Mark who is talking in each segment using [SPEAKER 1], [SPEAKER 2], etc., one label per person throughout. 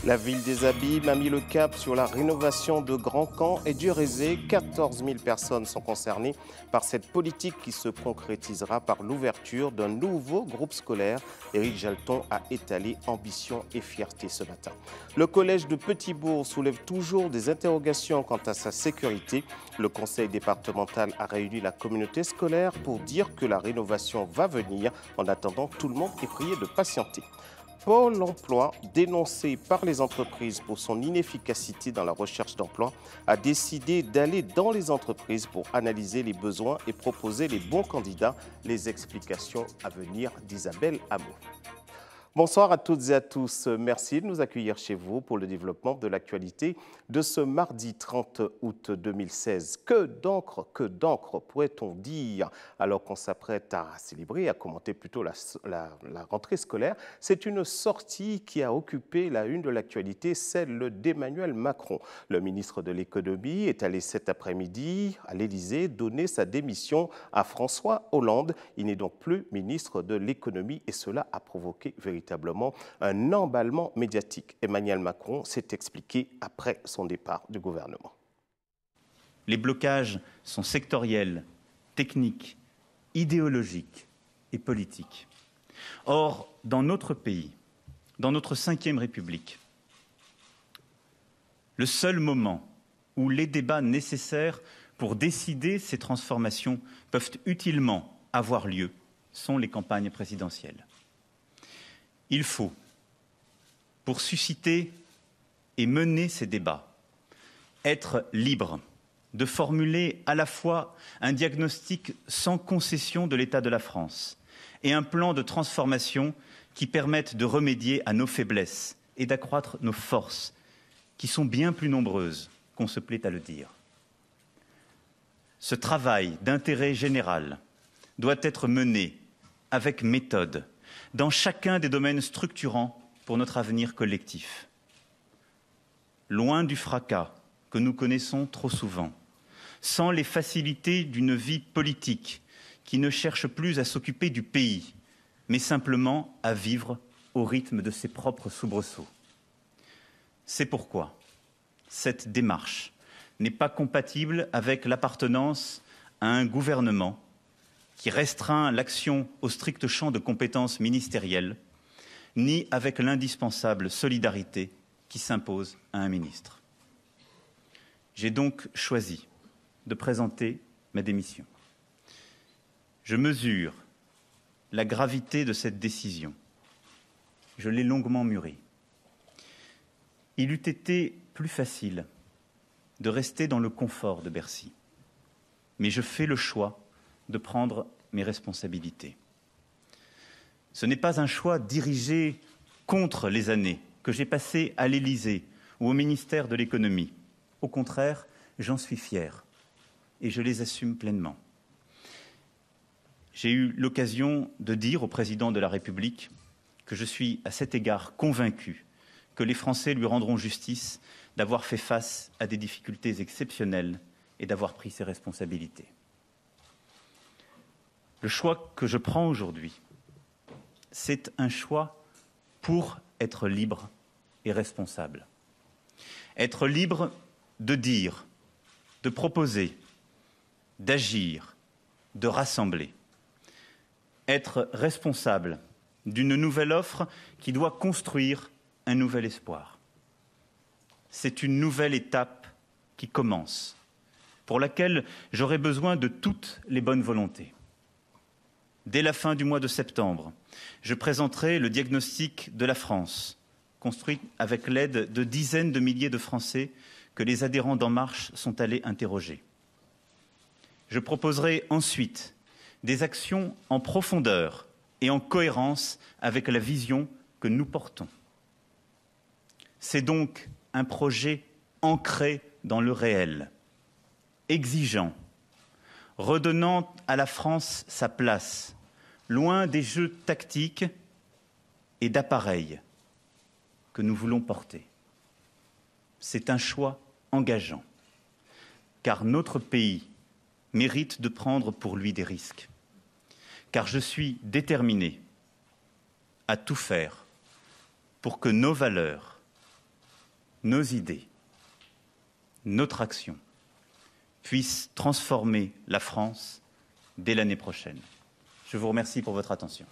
[SPEAKER 1] La ville des Abîmes a mis le cap sur la rénovation de Grand Camp et du Rézé. 14 000 personnes sont concernées par cette politique qui se concrétisera par l'ouverture d'un nouveau groupe scolaire. Éric Jalton a étalé ambition et fierté ce matin. Le collège de Petit-Bourg soulève toujours des interrogations quant à sa sécurité. Le conseil départemental a réuni la communauté scolaire pour dire que la rénovation va venir. En attendant, tout le monde est prié de patienter. Pôle emploi, dénoncé par les entreprises pour son inefficacité dans la recherche d'emploi, a décidé d'aller dans les entreprises pour analyser les besoins et proposer les bons candidats. Les explications à venir d'Isabelle Hamon. Bonsoir à toutes et à tous. Merci de nous accueillir chez vous pour le développement de l'actualité de ce mardi 30 août 2016. Que d'encre pourrait-on dire alors qu'on s'apprête à célébrer, à commenter plutôt la rentrée scolaire. C'est une sortie qui a occupé la une de l'actualité, celle d'Emmanuel Macron. Le ministre de l'économie est allé cet après-midi à l'Élysée donner sa démission à François Hollande. Il n'est donc plus ministre de l'économie et cela a provoqué véritablement un emballement médiatique. Emmanuel Macron s'est expliqué après son départ du gouvernement.
[SPEAKER 2] Les blocages sont sectoriels, techniques, idéologiques et politiques. Or, dans notre pays, dans notre 5e République, le seul moment où les débats nécessaires pour décider ces transformations peuvent utilement avoir lieu sont les campagnes présidentielles. Il faut, pour susciter et mener ces débats, être libre de formuler à la fois un diagnostic sans concession de l'état de la France et un plan de transformation qui permette de remédier à nos faiblesses et d'accroître nos forces, qui sont bien plus nombreuses qu'on se plaît à le dire. Ce travail d'intérêt général doit être mené avec méthode, dans chacun des domaines structurants pour notre avenir collectif. Loin du fracas que nous connaissons trop souvent, sans les facilités d'une vie politique qui ne cherche plus à s'occuper du pays, mais simplement à vivre au rythme de ses propres soubresauts. C'est pourquoi cette démarche n'est pas compatible avec l'appartenance à un gouvernement qui restreint l'action au strict champ de compétences ministérielles, ni avec l'indispensable solidarité qui s'impose à un ministre. J'ai donc choisi de présenter ma démission. Je mesure la gravité de cette décision. Je l'ai longuement mûrie. Il eût été plus facile de rester dans le confort de Bercy, mais je fais le choix de prendre mes responsabilités. Ce n'est pas un choix dirigé contre les années que j'ai passées à l'Élysée ou au ministère de l'économie. Au contraire, j'en suis fier et je les assume pleinement. J'ai eu l'occasion de dire au président de la République que je suis à cet égard convaincu que les Français lui rendront justice d'avoir fait face à des difficultés exceptionnelles et d'avoir pris ses responsabilités. Le choix que je prends aujourd'hui, c'est un choix pour être libre et responsable. Être libre de dire, de proposer, d'agir, de rassembler. Être responsable d'une nouvelle offre qui doit construire un nouvel espoir. C'est une nouvelle étape qui commence, pour laquelle j'aurai besoin de toutes les bonnes volontés. Dès la fin du mois de septembre, je présenterai le diagnostic de la France, construit avec l'aide de dizaines de milliers de Français que les adhérents d'En Marche sont allés interroger. Je proposerai ensuite des actions en profondeur et en cohérence avec la vision que nous portons. C'est donc un projet ancré dans le réel, exigeant, redonnant à la France sa place, loin des jeux tactiques et d'appareils que nous voulons porter. C'est un choix engageant, car notre pays mérite de prendre pour lui des risques, car je suis déterminé à tout faire pour que nos valeurs, nos idées, notre action puissent transformer la France dès l'année prochaine. Je vous remercie pour votre attention.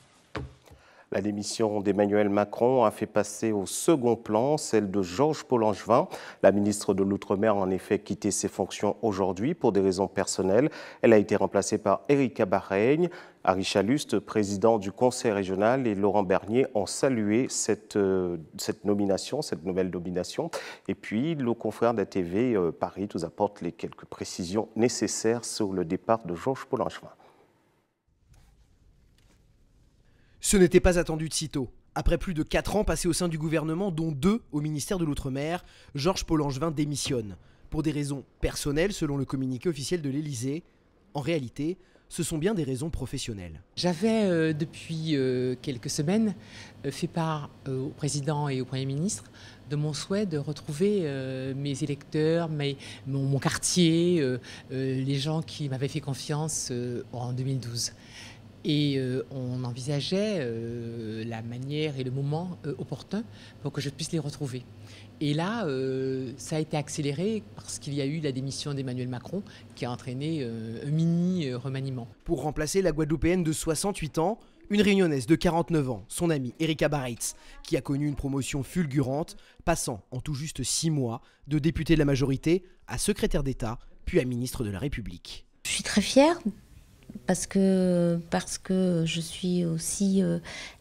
[SPEAKER 1] La démission d'Emmanuel Macron a fait passer au second plan celle de Georges Paul-Langevin. La ministre de l'Outre-mer a en effet quitté ses fonctions aujourd'hui pour des raisons personnelles. Elle a été remplacée par Erika Bareigne. Harry Chaluste, président du Conseil régional, et Laurent Bernier ont salué cette nouvelle nomination. Et puis, le confrère d'ATV Paris nous apporte les quelques précisions nécessaires sur le départ de Georges Paul-Langevin.
[SPEAKER 3] Ce n'était pas attendu de sitôt. Après plus de 4 ans passés au sein du gouvernement, dont 2 au ministère de l'Outre-mer, Georges Paul-Langevin démissionne. Pour des raisons personnelles, selon le communiqué officiel de l'Élysée. En réalité, ce sont bien des raisons professionnelles.
[SPEAKER 4] J'avais depuis quelques semaines fait part au président et au Premier ministre de mon souhait de retrouver mes électeurs, mon quartier, les gens qui m'avaient fait confiance en 2012. Et on envisageait la manière et le moment opportun pour que je puisse les retrouver. Et là, ça a été accéléré parce qu'il y a eu la démission d'Emmanuel Macron qui a entraîné un mini remaniement.
[SPEAKER 3] Pour remplacer la Guadeloupéenne de 68 ans, une Réunionnaise de 49 ans, son amie Erika Bareigne, qui a connu une promotion fulgurante, passant en tout juste 6 mois de députée de la majorité à secrétaire d'État, puis à ministre de la République.
[SPEAKER 5] Je suis très fière. Parce que je suis aussi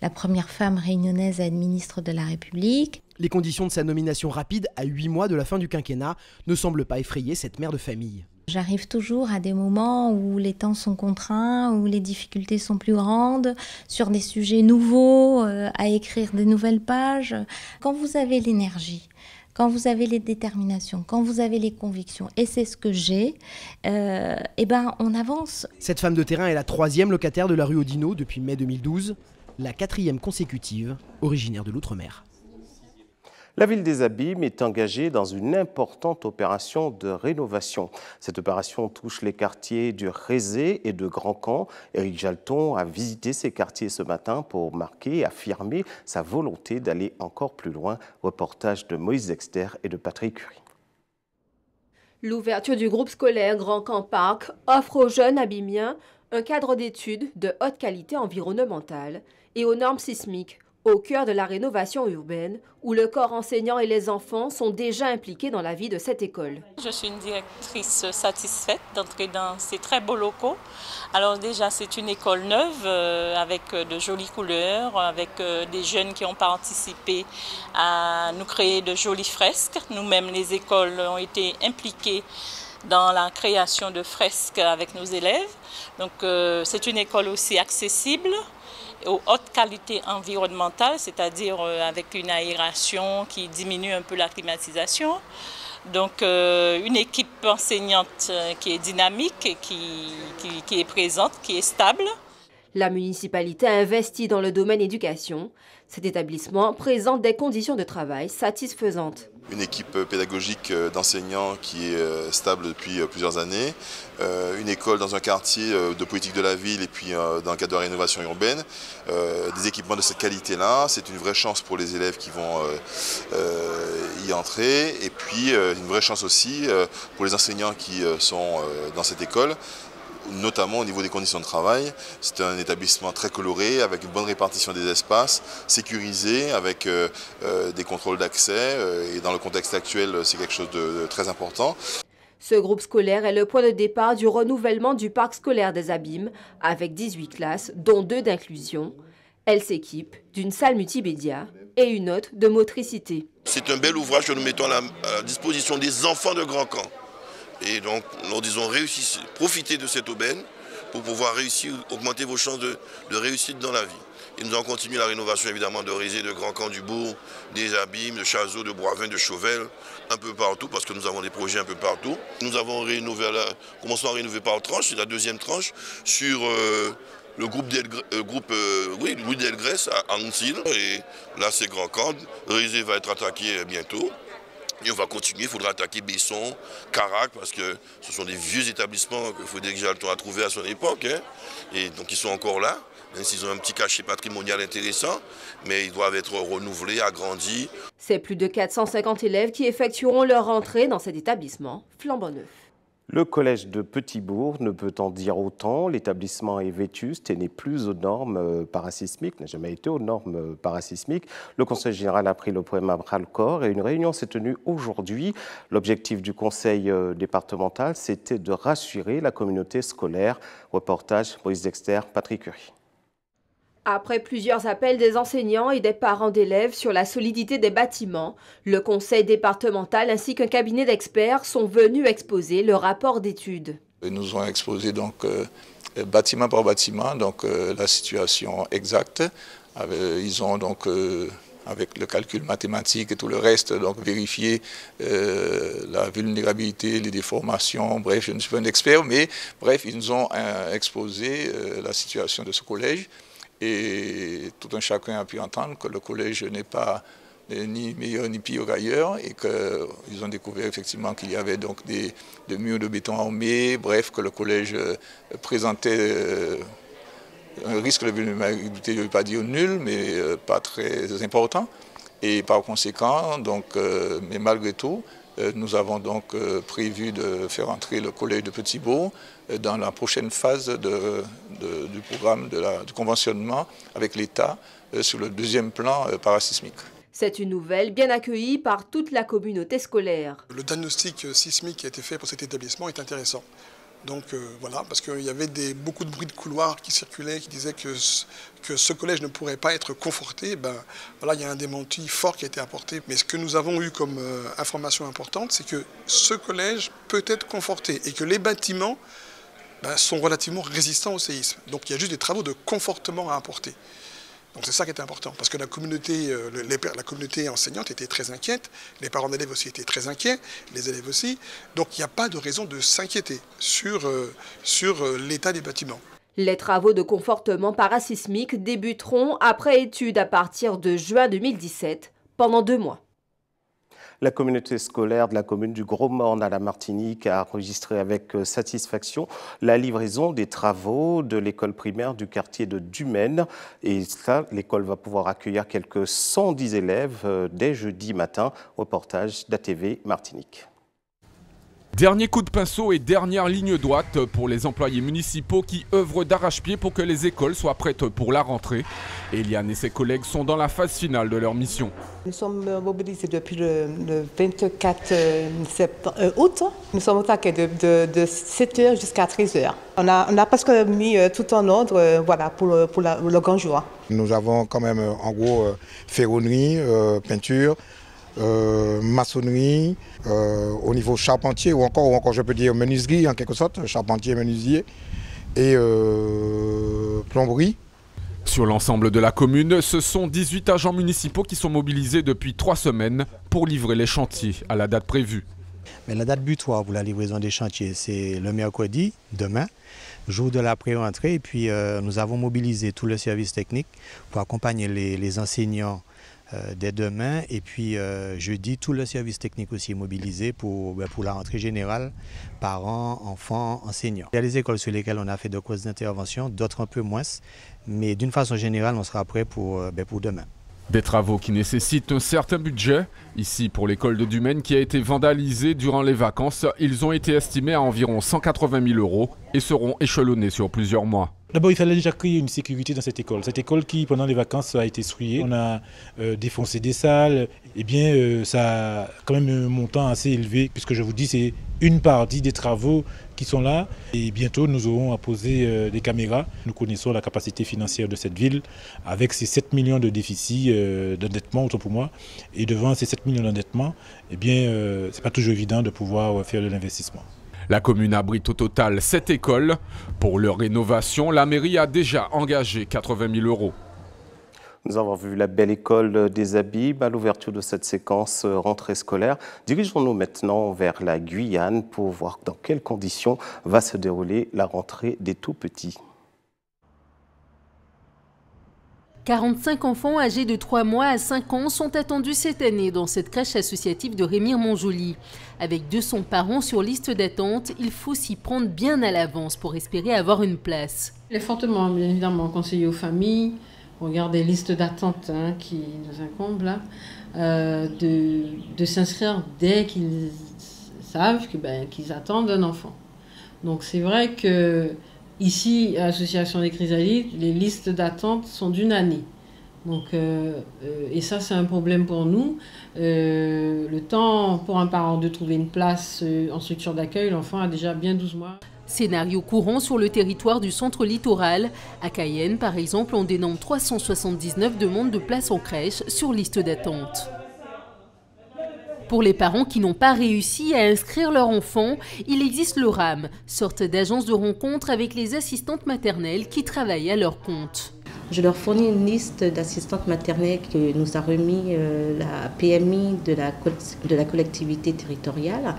[SPEAKER 5] la première femme réunionnaise à être ministre de la République.
[SPEAKER 3] Les conditions de sa nomination rapide à 8 mois de la fin du quinquennat ne semblent pas effrayer cette mère de famille.
[SPEAKER 5] J'arrive toujours à des moments où les temps sont contraints, où les difficultés sont plus grandes, sur des sujets nouveaux, à écrire des nouvelles pages. Quand vous avez l'énergie, quand vous avez les déterminations, quand vous avez les convictions, et c'est ce que j'ai, on avance.
[SPEAKER 3] Cette femme de terrain est la 3e locataire de la rue Oudinot depuis mai 2012, la 4e consécutive, originaire de l'Outre-mer.
[SPEAKER 1] La ville des Abîmes est engagée dans une importante opération de rénovation. Cette opération touche les quartiers du Rézé et de Grand Camp. Éric Jalton a visité ces quartiers ce matin pour marquer et affirmer sa volonté d'aller encore plus loin. Reportage de Moïse Dexter et de Patrick Curie.
[SPEAKER 6] L'ouverture du groupe scolaire Grand Camp Parc offre aux jeunes abîmiens un cadre d'études de haute qualité environnementale et aux normes sismiques, au cœur de la rénovation urbaine, où le corps enseignant et les enfants sont déjà impliqués dans la vie de cette école.
[SPEAKER 7] Je suis une directrice satisfaite d'entrer dans ces très beaux locaux. Alors déjà, c'est une école neuve avec de jolies couleurs, avec des jeunes qui ont participé à nous créer de jolies fresques. Nous-mêmes, les écoles ont été impliquées dans la création de fresques avec nos élèves. Donc c'est une école aussi accessible, aux hautes qualités environnementales, c'est-à-dire avec une aération qui diminue un peu la climatisation. Donc une équipe enseignante qui est dynamique, et qui est présente, qui est stable.
[SPEAKER 6] La municipalité a investi dans le domaine éducation. Cet établissement présente des conditions de travail satisfaisantes.
[SPEAKER 8] Une équipe pédagogique d'enseignants qui est stable depuis plusieurs années, une école dans un quartier de politique de la ville et puis dans le cadre de la rénovation urbaine, des équipements de cette qualité-là, c'est une vraie chance pour les élèves qui vont y entrer et puis une vraie chance aussi pour les enseignants qui sont dans cette école, notamment au niveau des conditions de travail. C'est un établissement très coloré, avec une bonne répartition des espaces, sécurisé, avec des contrôles d'accès. Et dans le contexte actuel, c'est quelque chose de très important.
[SPEAKER 6] Ce groupe scolaire est le point de départ du renouvellement du parc scolaire des Abîmes, avec 18 classes, dont 2 d'inclusion. Elle s'équipe d'une salle multimédia et une autre de motricité.
[SPEAKER 9] C'est un bel ouvrage que nous mettons à la disposition des enfants de Grand Camp. Et donc, nous disons, profitez de cette aubaine pour pouvoir réussir, augmenter vos chances de réussite dans la vie. Et nous allons continuer la rénovation, évidemment, de Rézé, de Grand Camp du Bourg, des Abîmes, de Chazot, de Boivin, de Chauvel, un peu partout, parce que nous avons des projets un peu partout. Nous avons rénové, commençons à rénover par tranche, c'est la 2e tranche, sur le groupe Louis Delgrès à Antil. Et là, c'est Grand Camp. Rézé va être attaqué bientôt. Et on va continuer, il faudra attaquer Besson, Carac, parce que ce sont des vieux établissements que Frédéric Jalton a trouvés à son époque. Et donc ils sont encore là. Même s'ils ont un petit cachet patrimonial intéressant, mais ils doivent être renouvelés, agrandis.
[SPEAKER 6] C'est plus de 450 élèves qui effectueront leur entrée dans cet établissement flambant neuf.
[SPEAKER 1] Le collège de Petit-Bourg ne peut en dire autant. L'établissement est vétuste et n'est plus aux normes parasismiques, n'a jamais été aux normes parasismiques. Le conseil général a pris le problème à bras-le-corps et une réunion s'est tenue aujourd'hui. L'objectif du conseil départemental, c'était de rassurer la communauté scolaire. Reportage Brice Dexter, Patrick Curie.
[SPEAKER 6] Après plusieurs appels des enseignants et des parents d'élèves sur la solidité des bâtiments, le conseil départemental ainsi qu'un cabinet d'experts sont venus exposer le rapport d'étude.
[SPEAKER 10] Ils nous ont exposé donc bâtiment par bâtiment donc la situation exacte. Ils ont donc avec le calcul mathématique et tout le reste donc vérifié la vulnérabilité, les déformations. Bref, je ne suis pas un expert, mais bref, ils nous ont exposé la situation de ce collège. Et tout un chacun a pu entendre que le collège n'est pas ni meilleur ni pire qu'ailleurs et qu'ils ont découvert effectivement qu'il y avait donc des murs de béton armés, bref, que le collège présentait un risque de vulnérabilité, je ne vais pas dire nul, mais pas très important. Et par conséquent, donc, mais malgré tout, nous avons donc prévu de faire entrer le collège de Petit-Bourg dans la prochaine phase du programme du conventionnement avec l'État sur le deuxième plan parasismique.
[SPEAKER 6] C'est une nouvelle bien accueillie par toute la communauté scolaire.
[SPEAKER 11] Le diagnostic sismique qui a été fait pour cet établissement est intéressant. Donc voilà, parce qu'il y avait beaucoup de bruits de couloir qui circulaient, qui disaient que ce collège ne pourrait pas être conforté. Ben, voilà, il y a un démenti fort qui a été apporté. Mais ce que nous avons eu comme information importante, c'est que ce collège peut être conforté et que les bâtiments sont relativement résistants au séisme. Donc il y a juste des travaux de confortement à apporter. Donc c'est ça qui est important, parce que la communauté enseignante était très inquiète, les parents d'élèves aussi étaient très inquiets, les élèves aussi. Donc il n'y a pas de raison de s'inquiéter sur l'état des bâtiments.
[SPEAKER 6] Les travaux de confortement parasismique débuteront après étude à partir de juin 2017, pendant 2 mois.
[SPEAKER 1] La communauté scolaire de la commune du Gros-Morne à la Martinique a enregistré avec satisfaction la livraison des travaux de l'école primaire du quartier de Dumaine. Et ça, l'école va pouvoir accueillir quelques 110 élèves dès jeudi matin. Reportage d'ATV Martinique.
[SPEAKER 12] Dernier coup de pinceau et dernière ligne droite pour les employés municipaux qui œuvrent d'arrache-pied pour que les écoles soient prêtes pour la rentrée. Eliane et ses collègues sont dans la phase finale de leur mission.
[SPEAKER 13] Nous sommes mobilisés depuis le 24 août. Nous sommes au taquet de 7h jusqu'à 13h. On a presque mis tout en ordre voilà, pour le grand jour.
[SPEAKER 14] Nous avons quand même en gros ferronnerie, peinture, maçonnerie, au niveau charpentier ou encore je peux dire menuiserie en quelque sorte, charpentier, menuisier et plomberie.
[SPEAKER 12] Sur l'ensemble de la commune, ce sont 18 agents municipaux qui sont mobilisés depuis 3 semaines pour livrer les chantiers à la date prévue.
[SPEAKER 15] Mais la date butoir pour la livraison des chantiers, c'est le mercredi, demain, jour de la pré-rentrée. Et puis nous avons mobilisé tout le service technique pour accompagner les enseignants dès demain. Et puis jeudi, tout le service technique aussi est mobilisé pour la rentrée générale, parents, enfants, enseignants. Il y a des écoles sur lesquelles on a fait de causes d'intervention, d'autres un peu moins. Mais d'une façon générale, on sera prêt pour demain.
[SPEAKER 12] Des travaux qui nécessitent un certain budget. Ici, pour l'école de Dumaine qui a été vandalisée durant les vacances, ils ont été estimés à environ 180 000 € et seront échelonnés sur plusieurs mois.
[SPEAKER 16] D'abord, il fallait déjà créer une sécurité dans cette école. Cette école qui, pendant les vacances, a été souillée. On a défoncé des salles. Eh bien, ça a quand même un montant assez élevé, puisque je vous dis, c'est une partie des travaux qui sont là. Et bientôt, nous aurons à poser des caméras. Nous connaissons la capacité financière de cette ville, avec ces 7 millions de déficits d'endettement, autant pour moi. Et devant ces 7 millions d'endettement, eh bien, ce n'est pas toujours évident de pouvoir faire de l'investissement.
[SPEAKER 12] La commune abrite au total 7 écoles. Pour leur rénovation, la mairie a déjà engagé 80 000 €.
[SPEAKER 1] Nous avons vu la belle école des Abibes à l'ouverture de cette séquence rentrée scolaire. Dirigeons-nous maintenant vers la Guyane pour voir dans quelles conditions va se dérouler la rentrée des tout-petits.
[SPEAKER 17] 45 enfants âgés de 3 mois à 5 ans sont attendus cette année dans cette crèche associative de Rémire-Montjoly. Avec 200 parents sur liste d'attente, il faut s'y prendre bien à l'avance pour espérer avoir une place.
[SPEAKER 18] Il est fortement, bien évidemment, conseillé aux familles, regardez les listes d'attente qui nous incombent là, de s'inscrire dès qu'ils savent qu'ils attendent un enfant. Donc c'est vrai que ici, à l'Association des Chrysalides, les listes d'attente sont d'1 année. Donc, et ça, c'est un problème pour nous. Le temps pour un parent de trouver une place en structure d'accueil, l'enfant a déjà bien 12 mois.
[SPEAKER 17] Scénario courant sur le territoire du centre littoral. À Cayenne, par exemple, on dénombre 379 demandes de place en crèche sur liste d'attente. Pour les parents qui n'ont pas réussi à inscrire leur enfant, il existe le RAM, sorte d'agence de rencontre avec les assistantes maternelles qui travaillent à leur compte.
[SPEAKER 19] Je leur fournis une liste d'assistantes maternelles que nous a remis la PMI de la collectivité territoriale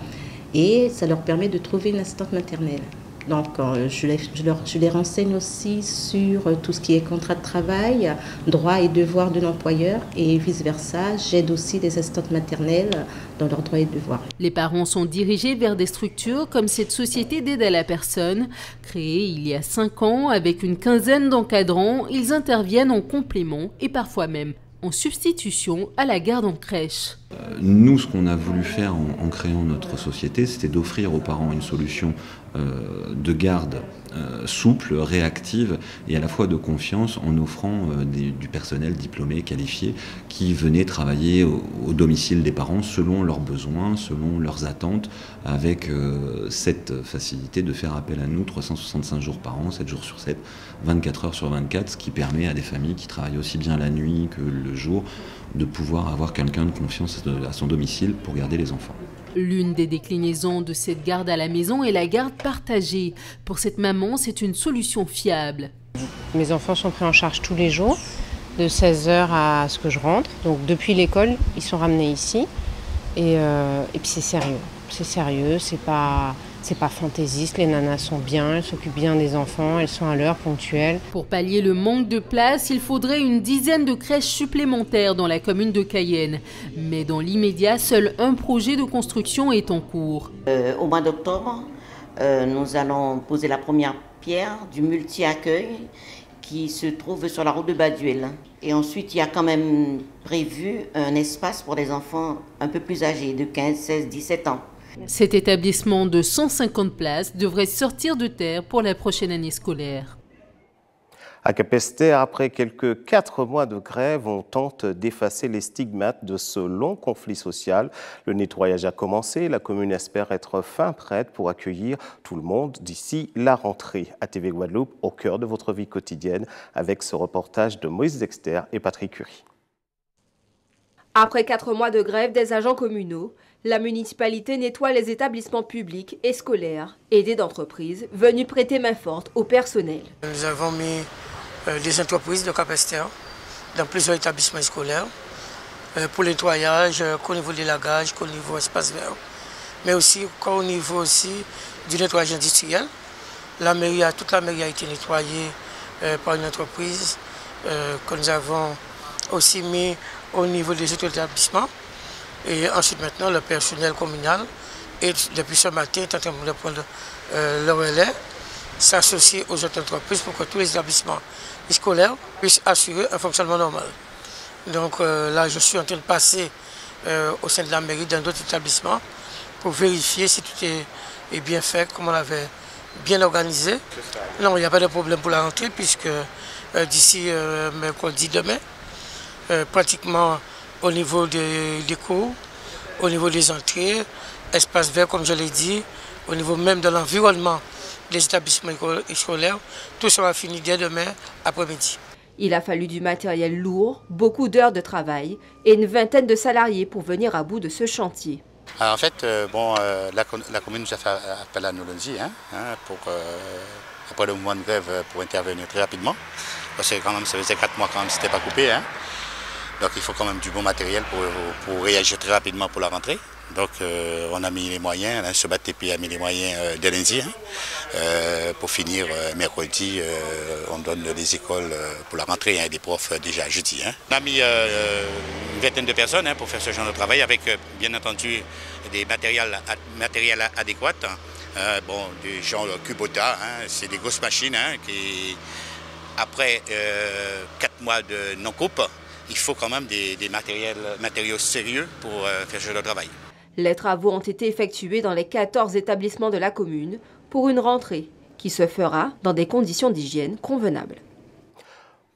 [SPEAKER 19] et ça leur permet de trouver une assistante maternelle. Donc je les renseigne aussi sur tout ce qui est contrat de travail, droits et devoirs de l'employeur et vice-versa. J'aide aussi les assistantes maternelles dans leurs droits et devoirs.
[SPEAKER 17] Les parents sont dirigés vers des structures comme cette société d'aide à la personne. Créée il y a 5 ans avec une quinzaine d'encadrants, ils interviennent en complément et parfois même en substitution à la garde en crèche.
[SPEAKER 20] Nous, ce qu'on a voulu faire en créant notre société, c'était d'offrir aux parents une solution de garde souple, réactive et à la fois de confiance en offrant du personnel diplômé, qualifié, qui venait travailler au domicile des parents selon leurs besoins, selon leurs attentes, avec cette facilité de faire appel à nous 365 jours par an, 7 jours sur 7, 24 heures sur 24, ce qui permet à des familles qui travaillent aussi bien la nuit que le jour de pouvoir avoir quelqu'un de confiance à son domicile pour garder les enfants.
[SPEAKER 17] L'une des déclinaisons de cette garde à la maison est la garde partagée. Pour cette maman, c'est une solution fiable.
[SPEAKER 21] Mes enfants sont pris en charge tous les jours, de 16h à ce que je rentre. Donc depuis l'école, ils sont ramenés ici. Et puis c'est sérieux. C'est sérieux, c'est pas fantaisiste, les nanas sont bien, elles s'occupent bien des enfants, elles sont à l'heure, ponctuelles.
[SPEAKER 17] Pour pallier le manque de place, il faudrait une dizaine de crèches supplémentaires dans la commune de Cayenne. Mais dans l'immédiat, seul un projet de construction est en cours.
[SPEAKER 22] Au mois d'octobre, nous allons poser la première pierre du multi-accueil qui se trouve sur la route de Baduel. Et ensuite, il y a quand même prévu un espace pour les enfants un peu plus âgés, de 15, 16, 17 ans.
[SPEAKER 17] Cet établissement de 150 places devrait sortir de terre pour la prochaine année scolaire.
[SPEAKER 1] À Capesterre, après quelques 4 mois de grève, on tente d'effacer les stigmates de ce long conflit social. Le nettoyage a commencé. La commune espère être fin prête pour accueillir tout le monde d'ici la rentrée. À TV Guadeloupe, au cœur de votre vie quotidienne, avec ce reportage de Moïse Dexter et Patrick Curie.
[SPEAKER 6] Après 4 mois de grève des agents communaux, la municipalité nettoie les établissements publics et scolaires, aidés d'entreprises, venus prêter main forte au personnel.
[SPEAKER 23] Nous avons mis des entreprises de Capesterre dans plusieurs établissements scolaires pour le nettoyage, qu'au niveau des lagages, qu'au niveau espace vert, mais aussi qu'au niveau aussi du nettoyage industriel. Toute la mairie a été nettoyée par une entreprise que nous avons aussi mis au niveau des autres établissements. Et ensuite maintenant le personnel communal est depuis ce matin est en train de prendre le relais, s'associer aux autres entreprises pour que tous les établissements scolaires puissent assurer un fonctionnement normal. Donc là je suis en train de passer au sein de la mairie dans d'autres établissements pour vérifier si tout est bien fait, comme on l'avait bien organisé. Non, il n'y a pas de problème pour la rentrée puisque d'ici mercredi demain, pratiquement au niveau des cours, au niveau des entrées, espace vert comme je l'ai dit, au niveau même de l'environnement des établissements scolaires, tout sera fini dès demain après-midi.
[SPEAKER 6] Il a fallu du matériel lourd, beaucoup d'heures de travail et une vingtaine de salariés pour venir à bout de ce chantier.
[SPEAKER 24] Alors en fait, la commune nous a fait appel à nous lundi après le mouvement de grève pour intervenir très rapidement. Parce que quand même, ça faisait 4 mois quand même, c'était pas coupé. Donc il faut quand même du bon matériel pour réagir très rapidement pour la rentrée. Donc on a mis les moyens, ce BATP a mis les moyens dès lundi. Pour finir, mercredi, on donne les écoles pour la rentrée, des profs déjà jeudi. On a mis une vingtaine de personnes pour faire ce genre de travail avec bien entendu des matériels adéquats. Des gens Kubota, c'est des grosses machines qui, après 4 mois de non-coupe, il faut quand même des matériaux sérieux pour faire ce genre de travail.
[SPEAKER 6] Les travaux ont été effectués dans les 14 établissements de la commune pour une rentrée qui se fera dans des conditions d'hygiène convenables.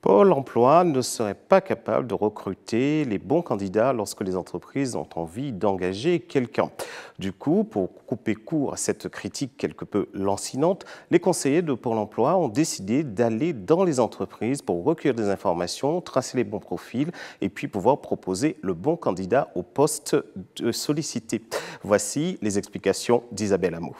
[SPEAKER 1] Pôle emploi ne serait pas capable de recruter les bons candidats lorsque les entreprises ont envie d'engager quelqu'un. Du coup, pour couper court à cette critique quelque peu lancinante, les conseillers de Pôle emploi ont décidé d'aller dans les entreprises pour recueillir des informations, tracer les bons profils et puis pouvoir proposer le bon candidat au poste sollicité. Voici les explications d'Isabelle Hameau.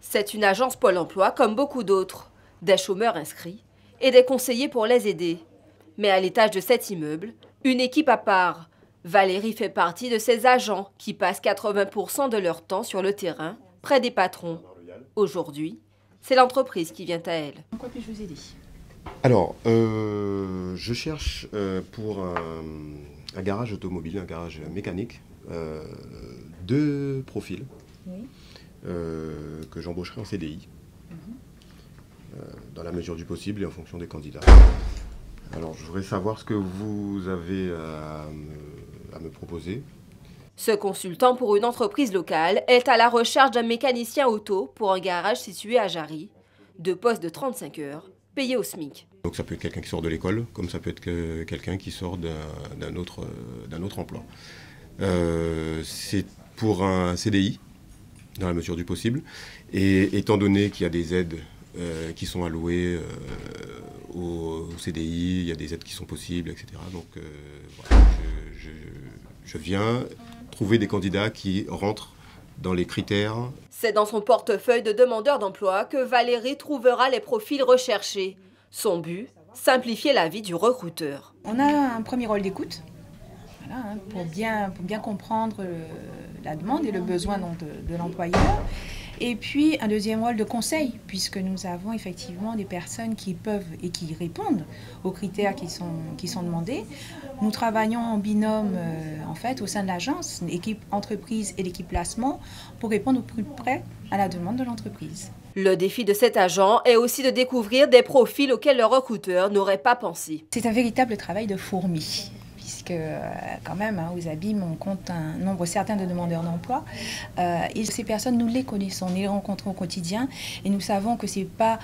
[SPEAKER 6] C'est une agence Pôle emploi comme beaucoup d'autres. Des chômeurs inscrits et des conseillers pour les aider. Mais à l'étage de cet immeuble, une équipe à part. Valérie fait partie de ces agents qui passent 80% de leur temps sur le terrain, près des patrons. Aujourd'hui, c'est l'entreprise qui vient à elle.
[SPEAKER 2] En quoi puis-je vous aider?
[SPEAKER 3] Alors, je cherche pour un garage automobile, un garage mécanique, 2 profils que j'embaucherai en CDI. Dans la mesure du possible et en fonction des candidats. Alors, je voudrais savoir ce que vous avez à me proposer.
[SPEAKER 6] Ce consultant pour une entreprise locale est à la recherche d'un mécanicien auto pour un garage situé à Jarry. 2 postes de 35 heures, payés au SMIC.
[SPEAKER 3] Donc ça peut être quelqu'un qui sort de l'école, comme ça peut être quelqu'un qui sort d'un autre emploi. C'est pour un CDI, dans la mesure du possible, et étant donné qu'il y a des aides qui sont alloués au CDI, il y a des aides qui sont possibles, etc. Donc voilà, je viens trouver des candidats qui rentrent dans les critères.
[SPEAKER 6] C'est dans son portefeuille de demandeurs d'emploi que Valérie trouvera les profils recherchés. Son but, simplifier la vie du recruteur.
[SPEAKER 2] On a un premier rôle d'écoute, voilà, pour bien comprendre la demande et le besoin de l'employeur. Et puis un deuxième rôle de conseil, puisque nous avons effectivement des personnes qui peuvent et qui répondent aux critères qui sont demandés. Nous travaillons en binôme en fait au sein de l'agence, l'équipe entreprise et l'équipe placement, pour répondre au plus près à la demande de l'entreprise.
[SPEAKER 6] Le défi de cet agent est aussi de découvrir des profils auxquels le recruteur n'aurait pas pensé.
[SPEAKER 2] C'est un véritable travail de fourmi. Puisque quand même, aux Abîmes, on compte un nombre certain de demandeurs d'emploi. Et ces personnes, nous les connaissons, nous les rencontrons au quotidien. Et nous savons que ce n'est pas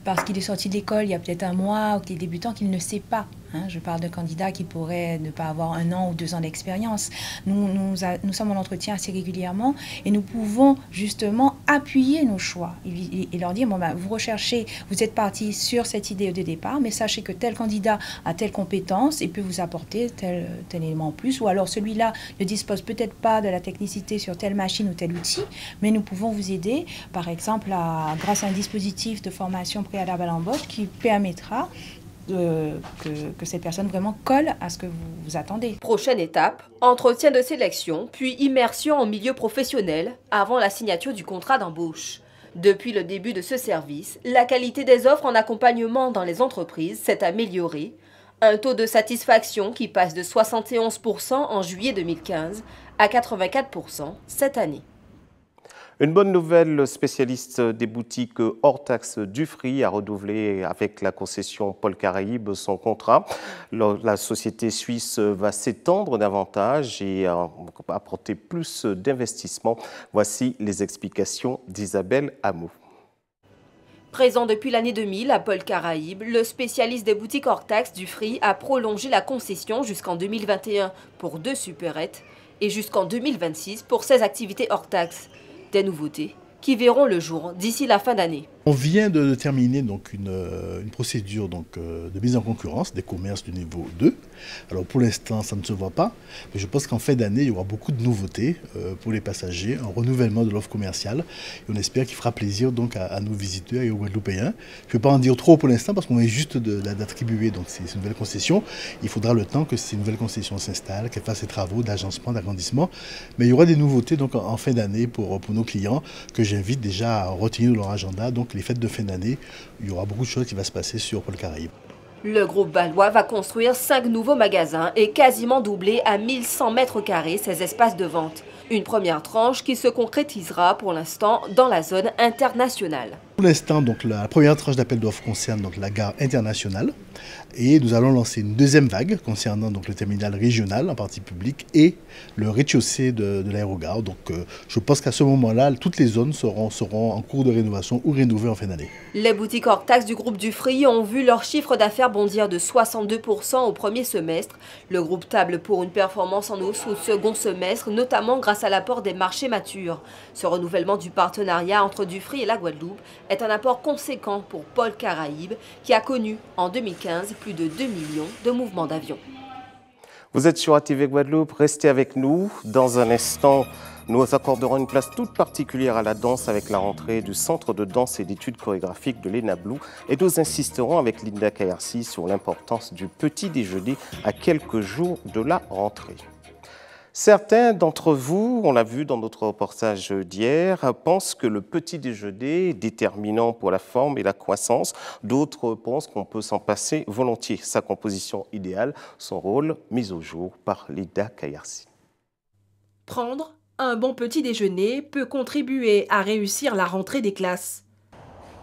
[SPEAKER 2] parce qu'il est sorti de l'école il y a peut-être un mois ou qu'il est débutant qu'il ne sait pas. Je parle de candidats qui pourraient ne pas avoir 1 an ou 2 ans d'expérience. Nous sommes en entretien assez régulièrement et nous pouvons justement appuyer nos choix et leur dire, vous recherchez, vous êtes parti sur cette idée de départ, mais sachez que tel candidat a telle compétence et peut vous apporter tel élément en plus, ou alors celui-là ne dispose peut-être pas de la technicité sur telle machine ou tel outil, mais nous pouvons vous aider, par exemple, grâce à un dispositif de formation préalable à l'embauche qui permettra que cette personne vraiment colle à ce que vous attendez.
[SPEAKER 6] Prochaine étape, entretien de sélection, puis immersion en milieu professionnel avant la signature du contrat d'embauche. Depuis le début de ce service, la qualité des offres en accompagnement dans les entreprises s'est améliorée. Un taux de satisfaction qui passe de 71% en juillet 2015 à 84% cette année.
[SPEAKER 1] Une bonne nouvelle, le spécialiste des boutiques hors taxe Dufry a renouvelé avec la concession Pôle Caraïbes son contrat. La société suisse va s'étendre davantage et apporter plus d'investissements. Voici les explications d'Isabelle Hameau.
[SPEAKER 6] Présent depuis l'année 2000 à Pôle Caraïbes, le spécialiste des boutiques hors taxe Dufry a prolongé la concession jusqu'en 2021 pour 2 supérettes et jusqu'en 2026 pour 16 activités hors taxe. Des nouveautés qui verront le jour d'ici la fin d'année.
[SPEAKER 4] On vient de terminer donc une procédure de mise en concurrence des commerces du niveau 2. Alors pour l'instant, ça ne se voit pas, mais je pense qu'en fin d'année, il y aura beaucoup de nouveautés pour les passagers, un renouvellement de l'offre commerciale. Et on espère qu'il fera plaisir donc à nos visiteurs et aux Guadeloupéens. Je ne vais pas en dire trop pour l'instant parce qu'on est juste d'attribuer donc c'est une nouvelle concession. Il faudra le temps que ces nouvelles concessions s'installent, qu'elles fassent ses travaux d'agencement, d'agrandissement. Mais il y aura des nouveautés donc en fin d'année pour nos clients que j'invite déjà à retenir leur agenda. Donc les fêtes de fin d'année, il y aura beaucoup de choses qui vont se passer sur Pôle Caraïbes.
[SPEAKER 6] Le groupe Valois va construire 5 nouveaux magasins et quasiment doubler à 1100 mètres carrés ses espaces de vente. Une première tranche qui se concrétisera pour l'instant dans la zone internationale.
[SPEAKER 4] Pour l'instant, donc, la première tranche d'appel d'offres concerne donc, la gare internationale et nous allons lancer une deuxième vague concernant donc, le terminal régional en partie publique et le rez-de-chaussée de l'aérogare. Donc je pense qu'à ce moment-là, toutes les zones seront en cours de rénovation ou rénovées en fin d'année.
[SPEAKER 6] Les boutiques hors taxes du groupe Dufry ont vu leur chiffre d'affaires bondir de 62% au premier semestre. Le groupe table pour une performance en hausse au second semestre, notamment grâce à l'apport des marchés matures. Ce renouvellement du partenariat entre Dufry et la Guadeloupe est un apport conséquent pour Pôle Caraïbes, qui a connu en 2015 plus de 2 millions de mouvements d'avions.
[SPEAKER 1] Vous êtes sur ATV Guadeloupe, restez avec nous. Dans un instant, nous accorderons une place toute particulière à la danse avec la rentrée du Centre de danse et d'études chorégraphiques de l'ENABLU et nous insisterons avec Linda Kayarsi sur l'importance du petit déjeuner à quelques jours de la rentrée. Certains d'entre vous, on l'a vu dans notre reportage d'hier, pensent que le petit déjeuner est déterminant pour la forme et la croissance. D'autres pensent qu'on peut s'en passer volontiers. Sa composition idéale, son rôle mis au jour par Linda Kayarsi.
[SPEAKER 5] Prendre un bon petit déjeuner peut contribuer à réussir la rentrée des classes.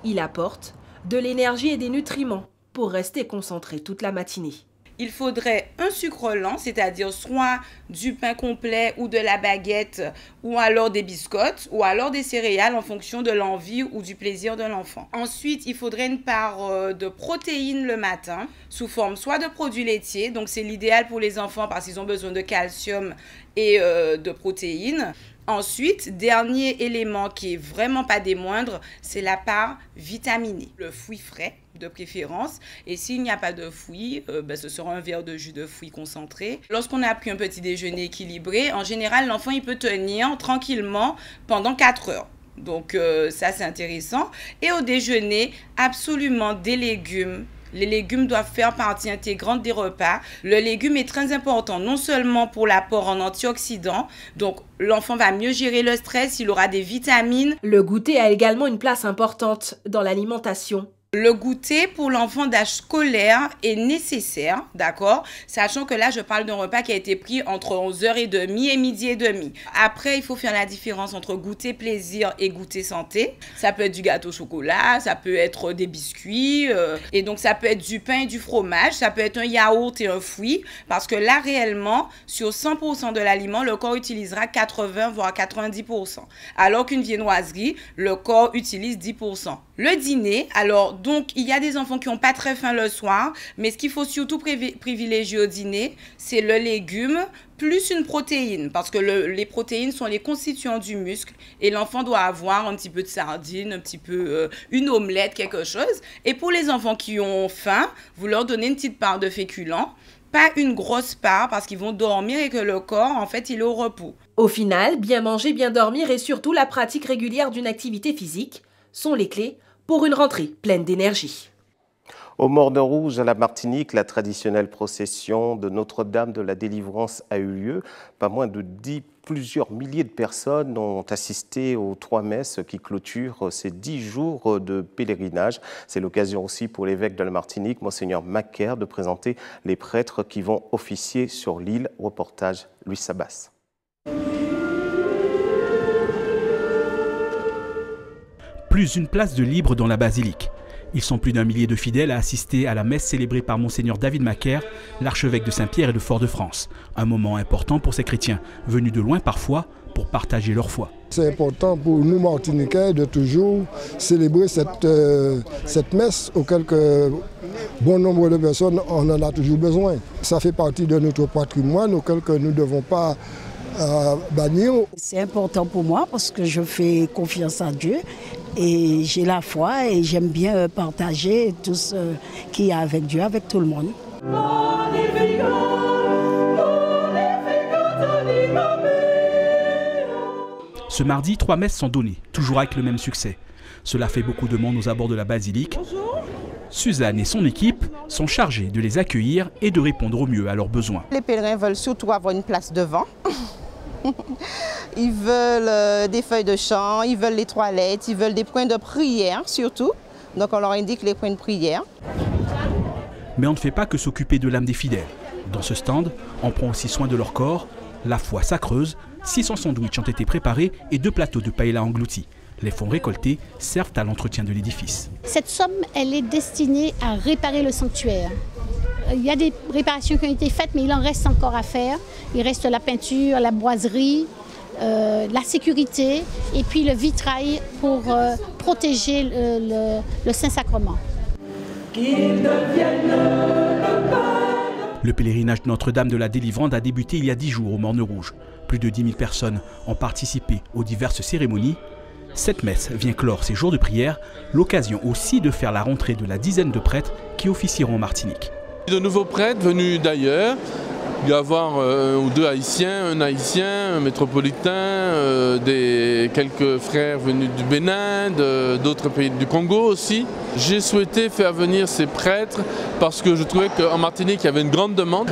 [SPEAKER 5] Il apporte de l'énergie et des nutriments pour rester concentré toute la matinée.
[SPEAKER 7] Il faudrait un sucre lent, c'est-à-dire soit du pain complet ou de la baguette, ou alors des biscottes, ou alors des céréales en fonction de l'envie ou du plaisir de l'enfant. Ensuite, il faudrait une part de protéines le matin, sous forme soit de produits laitiers, donc c'est l'idéal pour les enfants parce qu'ils ont besoin de calcium et de protéines. Ensuite, dernier élément qui est vraiment pas des moindres, c'est la part vitaminée. Le fruit frais de préférence, et s'il n'y a pas de fruits, ce sera un verre de jus de fruits concentré. Lorsqu'on a pris un petit déjeuner équilibré, en général l'enfant il peut tenir tranquillement pendant 4 heures. Donc ça c'est intéressant. Et au déjeuner, absolument des légumes. Les légumes doivent faire partie intégrante des repas. Le légume est très important, non seulement pour l'apport en antioxydants, donc l'enfant va mieux gérer le stress, il aura des vitamines.
[SPEAKER 5] Le goûter a également une place importante dans l'alimentation.
[SPEAKER 7] Le goûter pour l'enfant d'âge scolaire est nécessaire, d'accord? Sachant que là, je parle d'un repas qui a été pris entre 11h30 et midi et demi. Après, il faut faire la différence entre goûter plaisir et goûter santé. Ça peut être du gâteau au chocolat, ça peut être des biscuits, et donc ça peut être du pain et du fromage, ça peut être un yaourt et un fruit, parce que là, réellement, sur 100% de l'aliment, le corps utilisera 80 voire 90%. Alors qu'une viennoiserie, le corps utilise 10%. Le dîner, alors donc il y a des enfants qui n'ont pas très faim le soir, mais ce qu'il faut surtout privilégier au dîner, c'est le légume plus une protéine, parce que les protéines sont les constituants du muscle et l'enfant doit avoir un petit peu de sardine, un petit peu une omelette, quelque chose. Et pour les enfants qui ont faim, vous leur donnez une petite part de féculents, pas une grosse part parce qu'ils vont dormir et que le corps, en fait, il est au repos.
[SPEAKER 5] Au final, bien manger, bien dormir et surtout la pratique régulière d'une activité physique sont les clés pour une rentrée pleine d'énergie.
[SPEAKER 1] Au Morne Rouge, à la Martinique, la traditionnelle procession de Notre-Dame de la Délivrance a eu lieu. Pas moins de plusieurs milliers de personnes ont assisté aux 3 messes qui clôturent ces 10 jours de pèlerinage. C'est l'occasion aussi pour l'évêque de la Martinique, Monseigneur Macaire, de présenter les prêtres qui vont officier sur l'île. Reportage Louis Sabas.
[SPEAKER 8] Plus une place de libre dans la basilique. Ils sont plus d'1 millier de fidèles à assister à la messe célébrée par Monseigneur David Macaire, l'archevêque de Saint-Pierre et de Fort-de-France. Un moment important pour ces chrétiens, venus de loin parfois, pour partager leur foi.
[SPEAKER 25] C'est important pour nous Martiniquais de toujours célébrer cette messe auquel bon nombre de personnes en a toujours besoin. Ça fait partie de notre patrimoine auquel nous ne devons pas à bannir.
[SPEAKER 9] C'est important pour moi parce que je fais confiance à Dieu et j'ai la foi et j'aime bien partager tout ce qu'il y a avec Dieu, avec tout le monde.
[SPEAKER 8] Ce mardi, 3 messes sont données, toujours avec le même succès. Cela fait beaucoup de monde aux abords de la basilique. Suzanne et son équipe sont chargées de les accueillir et de répondre au mieux à leurs besoins.
[SPEAKER 10] Les pèlerins veulent surtout avoir une place devant. Ils veulent des feuilles de chant, ils veulent les toilettes, ils veulent des points de prière surtout. Donc on leur indique les points de prière.
[SPEAKER 8] Mais on ne fait pas que s'occuper de l'âme des fidèles. Dans ce stand, on prend aussi soin de leur corps. La foi sacreuse, 600 sandwichs ont été préparés et 2 plateaux de paella engloutis. Les fonds récoltés servent à l'entretien de l'édifice.
[SPEAKER 11] Cette somme, elle est destinée à réparer le sanctuaire. Il y a des réparations qui ont été faites, mais il en reste encore à faire. Il reste la peinture, la boiserie, la sécurité et puis le vitrail pour protéger le Saint-Sacrement.
[SPEAKER 8] Le pèlerinage de Notre-Dame de la Délivrande a débuté il y a 10 jours au Morne Rouge. Plus de 10 000 personnes ont participé aux diverses cérémonies. Cette messe vient clore ces jours de prière, l'occasion aussi de faire la rentrée de la dizaine de prêtres qui officieront en Martinique.
[SPEAKER 13] De nouveaux prêtres venus d'ailleurs, il y a avoir 1 ou 2 haïtiens, un haïtien, un métropolitain, quelques frères venus du Bénin, d'autres pays du Congo aussi. J'ai souhaité faire venir ces prêtres parce que je trouvais qu'en Martinique il y avait une grande demande,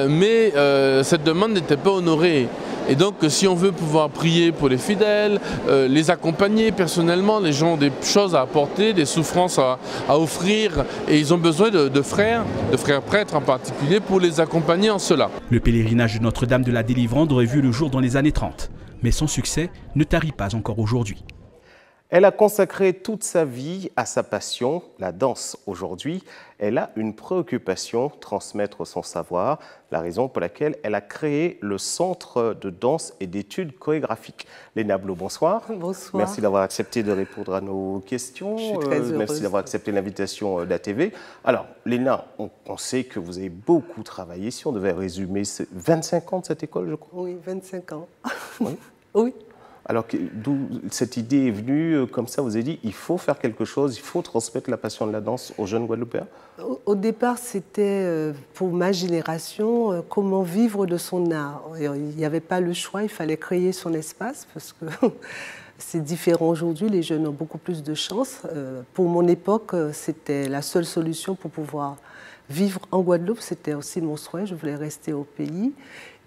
[SPEAKER 13] mais cette demande n'était pas honorée. Et donc si on veut pouvoir prier pour les fidèles, les accompagner personnellement, les gens ont des choses à apporter, des souffrances à offrir et ils ont besoin de frères prêtres en particulier pour les accompagner en cela.
[SPEAKER 8] Le pèlerinage de Notre-Dame de la Délivrande aurait vu le jour dans les années 30, mais son succès ne tarit pas encore aujourd'hui.
[SPEAKER 1] Elle a consacré toute sa vie à sa passion, la danse. Aujourd'hui, elle a une préoccupation, transmettre son savoir, la raison pour laquelle elle a créé le Centre de danse et d'études chorégraphiques. Léna Blo, bonsoir.
[SPEAKER 14] Bonsoir.
[SPEAKER 1] Merci d'avoir accepté de répondre à nos questions.
[SPEAKER 14] Je suis très heureuse.
[SPEAKER 1] Merci d'avoir accepté l'invitation d'ATV. Alors, Léna, on sait que vous avez beaucoup travaillé. Si on devait résumer, c'est 25 ans de cette école, je crois.
[SPEAKER 14] Oui, 25 ans.
[SPEAKER 1] Oui.
[SPEAKER 14] Oui.
[SPEAKER 1] Alors, d'où cette idée est venue, comme ça, vous avez dit, il faut faire quelque chose, il faut transmettre la passion de la danse aux jeunes Guadeloupéens?
[SPEAKER 14] Au départ, c'était pour ma génération, comment vivre de son art. Il n'y avait pas le choix, il fallait créer son espace, parce que c'est différent aujourd'hui, les jeunes ont beaucoup plus de chance. Pour mon époque, c'était la seule solution pour pouvoir vivre en Guadeloupe, c'était aussi mon souhait, je voulais rester au pays.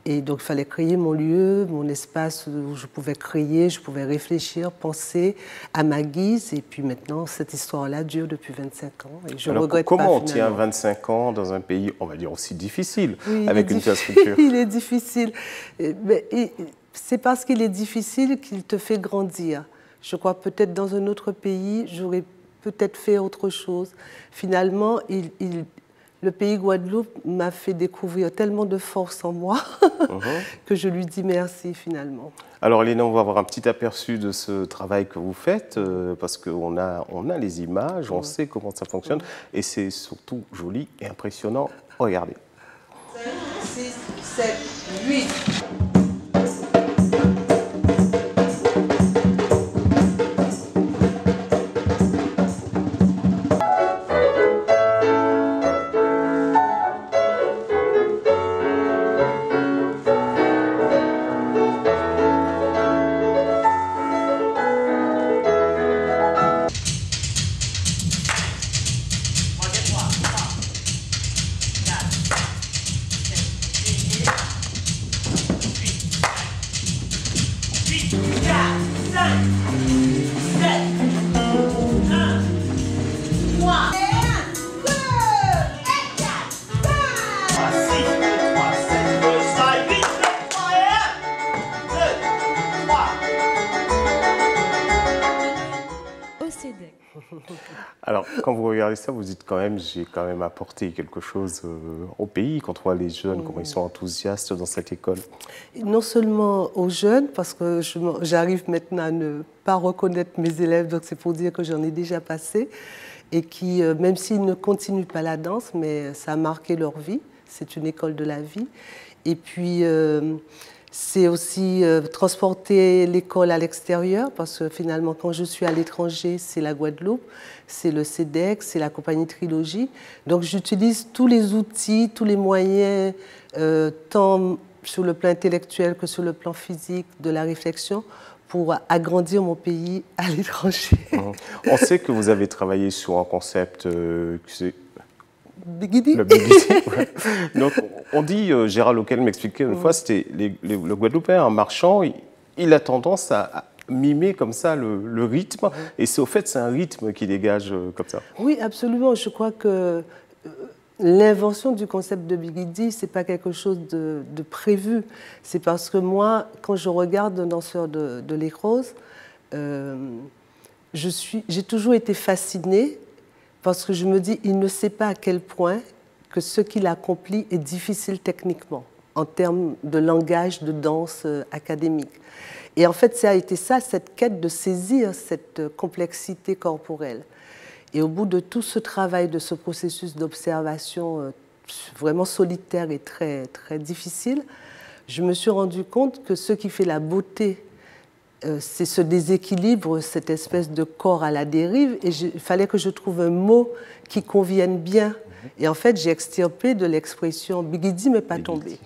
[SPEAKER 14] Et donc, il fallait créer mon lieu, mon espace où je pouvais créer, je pouvais réfléchir, penser à ma guise. Et puis maintenant, cette histoire-là dure depuis 25 ans. Et je ne regrette pas.
[SPEAKER 1] Comment on tient 25 ans dans un pays, on va dire, aussi difficile,
[SPEAKER 14] oui,
[SPEAKER 1] avec une telle structure?
[SPEAKER 14] Il est difficile. C'est parce qu'il est difficile qu'il te fait grandir. Je crois peut-être dans un autre pays, j'aurais peut-être fait autre chose. Finalement, le pays Guadeloupe m'a fait découvrir tellement de force en moi que je lui dis merci finalement.
[SPEAKER 1] Alors Léna, on va avoir un petit aperçu de ce travail que vous faites parce qu'on a les images, on sait comment ça fonctionne et c'est surtout joli et impressionnant. Regardez.
[SPEAKER 14] 5, 6, 7, 8.
[SPEAKER 1] Alors, quand vous regardez ça, vous dites quand même, j'ai quand même apporté quelque chose au pays, quand on voit les jeunes, comment ils sont enthousiastes dans cette école.
[SPEAKER 14] Non seulement aux jeunes, parce que j'arrive maintenant à ne pas reconnaître mes élèves, donc c'est pour dire que j'en ai déjà passé, et qui, même s'ils ne continuent pas la danse, mais ça a marqué leur vie, c'est une école de la vie. Et puis, C'est aussi transporter l'école à l'extérieur, parce que finalement, quand je suis à l'étranger, c'est la Guadeloupe, c'est le CEDEC, c'est la compagnie Trilogie. Donc j'utilise tous les outils, tous les moyens, tant sur le plan intellectuel que sur le plan physique, de la réflexion, pour agrandir mon pays à l'étranger.
[SPEAKER 1] On sait que vous avez travaillé sur un concept
[SPEAKER 14] Bigidi.
[SPEAKER 1] Le Bigidi, ouais. Donc, on dit, Gérald Auquel m'expliquait une fois, c'était le Guadeloupéen, un marchand, il a tendance à mimer comme ça le rythme, et c'est au fait, c'est un rythme qui dégage comme ça.
[SPEAKER 14] Oui, absolument. Je crois que l'invention du concept de Bigidi, ce n'est pas quelque chose de prévu. C'est parce que moi, quand je regarde un danseur de l'Écrose, j'ai toujours été fascinée parce que je me dis, il ne sait pas à quel point que ce qu'il accomplit est difficile techniquement, en termes de langage, de danse académique. Et en fait, ça a été ça, cette quête de saisir cette complexité corporelle. Et au bout de tout ce travail, de ce processus d'observation vraiment solitaire et très, très difficile, je me suis rendu compte que ce qui fait la beauté, c'est ce déséquilibre, cette espèce de corps à la dérive, et il fallait que je trouve un mot qui convienne bien. Et en fait, j'ai extirpé de l'expression Bigidi mais pas tombé.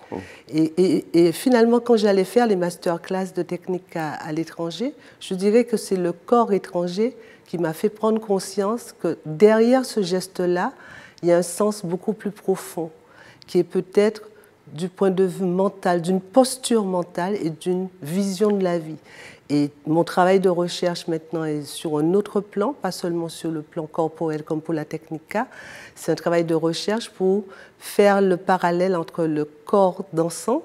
[SPEAKER 14] Et finalement, quand j'allais faire les masterclass de technique à l'étranger, je dirais que c'est le corps étranger qui m'a fait prendre conscience que derrière ce geste-là, il y a un sens beaucoup plus profond, qui est peut-être du point de vue mental, d'une posture mentale et d'une vision de la vie. Et mon travail de recherche maintenant est sur un autre plan, pas seulement sur le plan corporel comme pour la Technica. C'est un travail de recherche pour faire le parallèle entre le corps dansant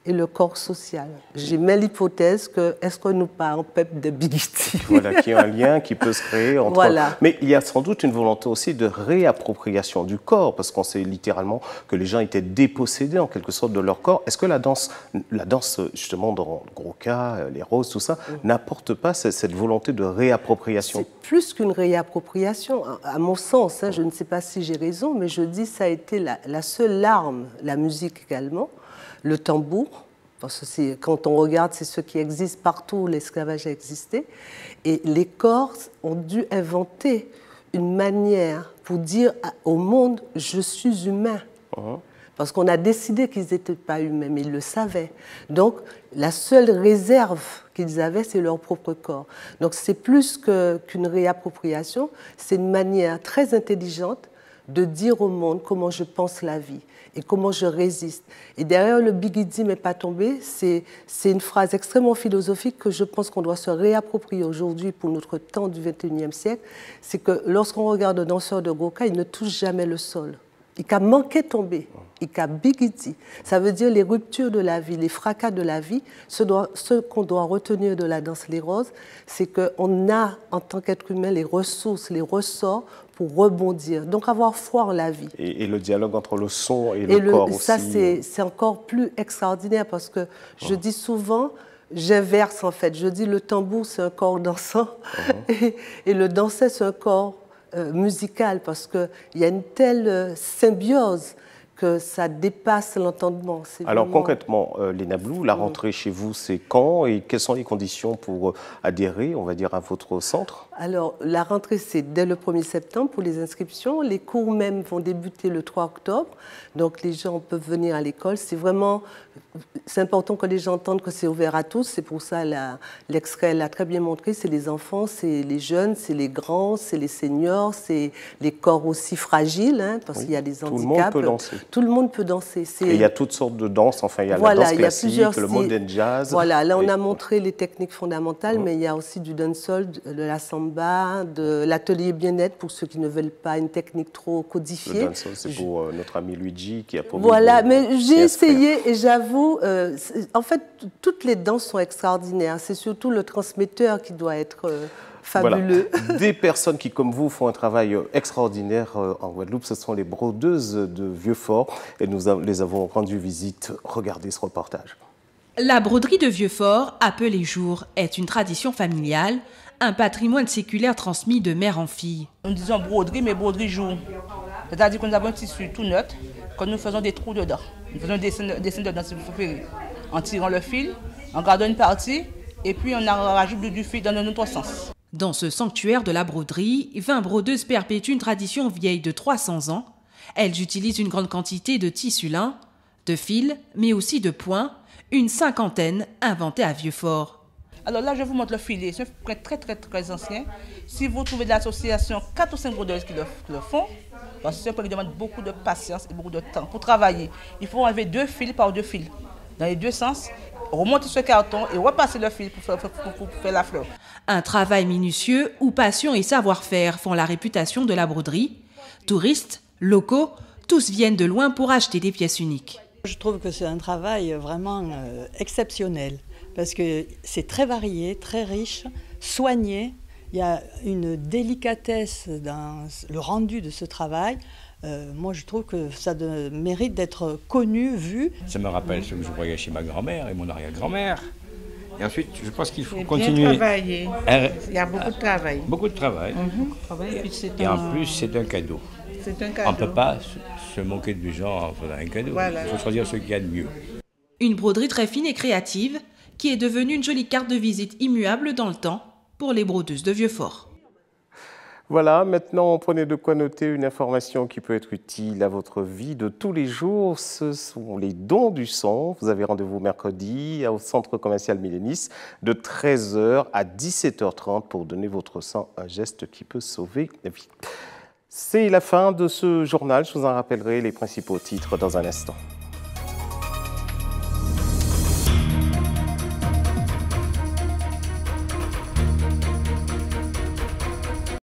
[SPEAKER 14] et le corps social. J'ai mis l'hypothèse que est-ce que nous pas en peuple de Bigidi?
[SPEAKER 1] Voilà, qu'il y a un lien qui peut se créer entre...
[SPEAKER 14] Voilà.
[SPEAKER 1] Mais il y a sans doute une volonté aussi de réappropriation du corps, parce qu'on sait littéralement que les gens étaient dépossédés en quelque sorte de leur corps. Est-ce que la danse justement dans le gros cas, les roses, tout ça, n'apporte pas cette volonté de réappropriation?
[SPEAKER 14] C'est plus qu'une réappropriation, à mon sens. Je ne sais pas si j'ai raison, mais je dis que ça a été la seule arme, la musique également, le tambour, parce que quand on regarde, c'est ce qui existe partout où l'esclavage a existé. Et les corps ont dû inventer une manière pour dire au monde « je suis humain ». Parce qu'on a décidé qu'ils n'étaient pas humains, mais ils le savaient. Donc, la seule réserve qu'ils avaient, c'est leur propre corps. Donc, c'est plus qu'une réappropriation, c'est une manière très intelligente de dire au monde comment je pense la vie et comment je résiste. Et derrière le Bigidi mais pas tombé, c'est une phrase extrêmement philosophique que je pense qu'on doit se réapproprier aujourd'hui pour notre temps du XXIe siècle. C'est que lorsqu'on regarde un danseur de Goka, il ne touche jamais le sol. Il a manqué tomber, il a Bigidi. Ça veut dire les ruptures de la vie, les fracas de la vie. Ce qu'on doit retenir de la danse Les Roses, c'est qu'on a, en tant qu'être humain, les ressources, les ressorts pour rebondir. Donc avoir foi en la vie.
[SPEAKER 1] Et le dialogue entre le son et le corps aussi.
[SPEAKER 14] Ça, c'est encore plus extraordinaire parce que je dis souvent, j'inverse en fait. Je dis le tambour, c'est un corps dansant et le danser, c'est un corps musical parce qu'il y a une telle symbiose que ça dépasse l'entendement.
[SPEAKER 1] Alors concrètement, Léna Blou, la rentrée chez vous, c'est quand et quelles sont les conditions pour adhérer, on va dire, à votre centre?
[SPEAKER 14] Alors, la rentrée, c'est dès le 1er septembre pour les inscriptions. Les cours même vont débuter le 3 octobre. Donc, les gens peuvent venir à l'école. C'est important que les gens entendent que c'est ouvert à tous. C'est pour ça, l'extrait l'a très bien montré. C'est les enfants, c'est les jeunes, c'est les grands, c'est les seniors, c'est les corps aussi fragiles, hein, parce qu'il y a des handicaps.
[SPEAKER 1] Tout le monde peut danser.
[SPEAKER 14] Tout le monde peut danser.
[SPEAKER 1] Et il y a toutes sortes de danses. Enfin, il y a la danse classique, le modern jazz.
[SPEAKER 14] Voilà, là, on a montré les techniques fondamentales, mais il y a aussi du dancehall, de la samba, de l'atelier bien-être pour ceux qui ne veulent pas une technique trop codifiée.
[SPEAKER 1] Le dancehall, c'est pour notre ami Luigi qui a promis.
[SPEAKER 14] Voilà, mais j'ai essayé et j'avoue, en fait, toutes les danses sont extraordinaires. C'est surtout le transmetteur qui doit être fabuleux.
[SPEAKER 1] Voilà. Des personnes qui, comme vous, font un travail extraordinaire en Guadeloupe, ce sont les brodeuses de Vieux-Fort et nous les avons rendu visite. Regardez ce reportage.
[SPEAKER 5] La broderie de Vieux-Fort, appelée jour, est une tradition familiale, un patrimoine séculaire transmis de mère en fille.
[SPEAKER 12] Nous disons broderie, mais broderie jour. C'est-à-dire que nous avons un tissu tout neutre, quand nous faisons des trous dedans. Nous faisons des dessins dedans, si vous préférez. en tirant le fil, en gardant une partie, et puis on rajoute du fil dans un autre sens.
[SPEAKER 5] Dans ce sanctuaire de la broderie, 20 brodeuses perpétuent une tradition vieille de 300 ans. Elles utilisent une grande quantité de tissu lin, de fils, mais aussi de points, une cinquantaine inventés à Vieux-Fort.
[SPEAKER 12] Alors là, je vous montre le filet. C'est un prêt très ancien. Si vous trouvez de l'association 4 ou 5 brodeuses qui le font, parce que c'est un prêt qui demande beaucoup de patience et beaucoup de temps pour travailler. Il faut enlever 2 fils par 2 fils, dans les deux sens, remonter ce carton et repasser le fil pour faire la fleur.
[SPEAKER 5] Un travail minutieux où passion et savoir-faire font la réputation de la broderie. Touristes, locaux, tous viennent de loin pour acheter des pièces uniques.
[SPEAKER 15] Je trouve que c'est un travail vraiment exceptionnel parce que c'est très varié, très riche, soigné. Il y a une délicatesse dans le rendu de ce travail. Moi, je trouve que ça mérite d'être connu, vu.
[SPEAKER 16] Ça me rappelle ce que je voyais chez ma grand-mère et mon arrière-grand-mère. Et ensuite, je pense qu'il faut
[SPEAKER 12] bien
[SPEAKER 16] continuer.
[SPEAKER 12] Travailler. Il y a beaucoup de travail.
[SPEAKER 16] Beaucoup de travail. Et en plus, c'est un cadeau.
[SPEAKER 12] C'est un cadeau.
[SPEAKER 16] On ne peut pas se moquer de gens en faisant un cadeau.
[SPEAKER 12] Voilà.
[SPEAKER 16] Il faut choisir ce qu'il y a de mieux.
[SPEAKER 5] Une broderie très fine et créative qui est devenue une jolie carte de visite immuable dans le temps pour les brodeuses de Vieux-Fort.
[SPEAKER 1] Voilà, maintenant prenez de quoi noter une information qui peut être utile à votre vie de tous les jours. Ce sont les dons du sang. Vous avez rendez-vous mercredi au centre commercial Millénis de 13h à 17h30 pour donner votre sang, un geste qui peut sauver la vie. C'est la fin de ce journal. Je vous en rappellerai les principaux titres dans un instant.